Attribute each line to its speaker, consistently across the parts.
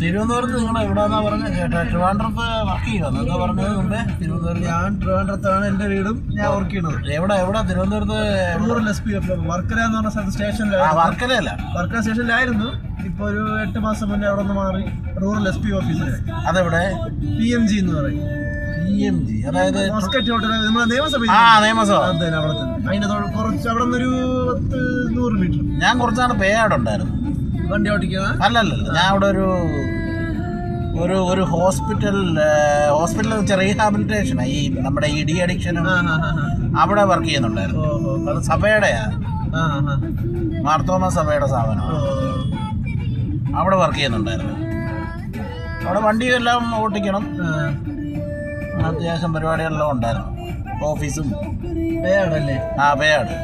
Speaker 1: തിരുവനന്തപുരത്ത് നിങ്ങൾ എവിടെയാണെന്നാ പറഞ്ഞത്? ട്രിവാൻഡ്രത്ത് വർക്ക് ചെയ്യുമോ എന്താ പറഞ്ഞത് മുമ്പേ? തിരുവനന്തപുരത്ത് ഞാൻ ട്രിവാൻഡ്രത്താണ് എൻ്റെ വീടും ഞാൻ വർക്ക് ചെയ്യുന്നത്. എവിടെ തിരുവനന്തപുരത്ത്? റൂറൽ SP വർക്കല എന്ന് പറഞ്ഞ സ്ഥലത്ത് സ്റ്റേഷനിലായിരുന്നു. വർക്കലയല്ല, വർക്കല സ്റ്റേഷനിലായിരുന്നു. ഇപ്പോൾ ഒരു 8 മാസം മുന്നേ അവിടെ നിന്ന് മാറി റൂറൽ SP ഓഫീസിൽ. അതെവിടെ? PMG എന്ന് പറയും. PMG അതായത് മസ്കറ്റ് ഹോട്ടൽ, നമ്മുടെ നിയമസഭ. നിയമസഭ അതെ, അവിടെ തന്നെ. അതിൻ്റെ കുറച്ച് അവിടെ നിന്നൊരു 100 മീറ്റർ. ഞാൻ കുറച്ചാണ് പേയാടുണ്ടായിരുന്നു വണ്ടി ഓടിക്കുക. അല്ലല്ല, ഞാൻ അവിടെ ഒരു ഹോസ്പിറ്റൽ റീഹാബിലിറ്റേഷൻ, ഈ നമ്മുടെ ഇടി അഡിക്ഷനും അവിടെ വർക്ക് ചെയ്യുന്നുണ്ടായിരുന്നു. അത് സഭയുടെയാ, മാർത്തോമ സഭയുടെ സ്ഥാപനം. അവിടെ വർക്ക് ചെയ്യുന്നുണ്ടായിരുന്നു. അവിടെ വണ്ടിയെല്ലാം ഓട്ടിക്കണം, അത്യാവശ്യം പരിപാടികളെല്ലാം ഉണ്ടായിരുന്നു. ഓഫീസും പേയാടല്ലേ? പേയാട്.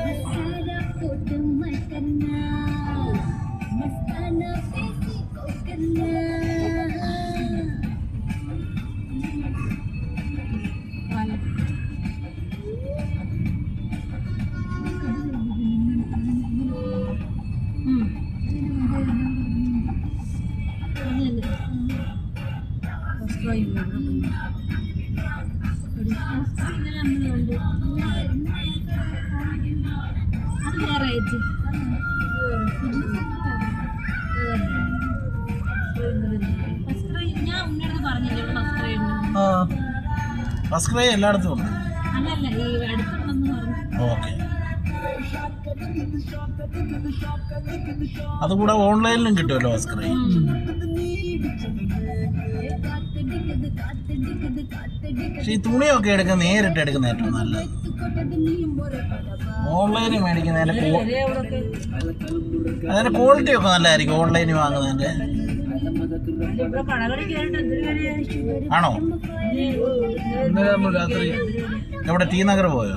Speaker 1: ഫസ്റ്റ് ക്രൈ എല്ലായിടത്തും ഉണ്ട്. ഓക്കെ, അതുകൂടെ ഓൺലൈനിലും കിട്ടുമല്ലോ ഫസ്റ്റ് ക്രൈ. പക്ഷെ ഈ തുണിയൊക്കെ നേരിട്ട് എടുക്കുന്ന ഏറ്റവും നല്ലത്. ഓൺലൈനിൽ മേടിക്കുന്നതിൻ്റെ അതിൻ്റെ ക്വാളിറ്റി ഒക്കെ നല്ലതായിരിക്കും ഓൺലൈനിൽ വാങ്ങുന്നതിൻ്റെ. ആണോ? രാത്രി എവിടെ? ടി നഗർ പോയോ?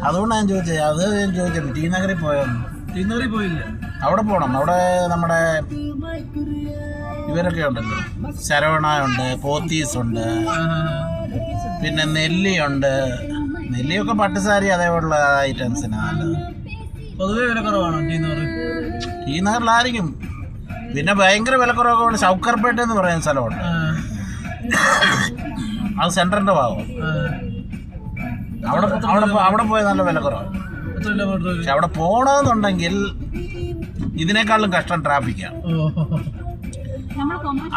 Speaker 1: അതുകൊണ്ടാണ് ഞാൻ ചോദിച്ചത്. ഞാൻ ചോദിച്ചത് ടി നഗറിൽ പോയോ? ടി നഗറിൽ പോയില്ല. അവിടെ പോകണം. അവിടെ നമ്മുടെ ഇവരൊക്കെ ഉണ്ടല്ലോ, ശരവണ ഉണ്ട്, പോത്തീസ് ഉണ്ട്, പിന്നെ നെല്ലിയുണ്ട്. നെല്ലിയൊക്കെ പട്ടുസാരി അതേപോലുള്ള ഐറ്റംസിനാണ് പൊതുവെ വില കുറവാണ്. ടി നഗറിലായിരിക്കും. പിന്നെ ഭയങ്കര വിലക്കുറവൊക്കെ ശൗക്കർപേട്ട എന്ന് പറയുന്ന സ്ഥലമുണ്ട്. അത് സെൻറ്ററിൻ്റെ ഭാഗം. അവിടെ പോയ നല്ല വിലക്കുറവാണ്. പക്ഷെ അവിടെ പോകണമെന്നുണ്ടെങ്കിൽ ഇതിനേക്കാളും കഷ്ടം ട്രാഫിക്കാണ്.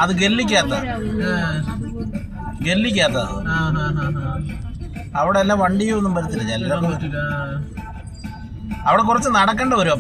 Speaker 1: അത് ഗല്ലിക്കകത്ത അവിടെ എല്ലാം വണ്ടിയൊന്നും വരത്തില്ല. ചിലരൊക്കെ അവിടെ കുറച്ച് നടക്കേണ്ടി വരും.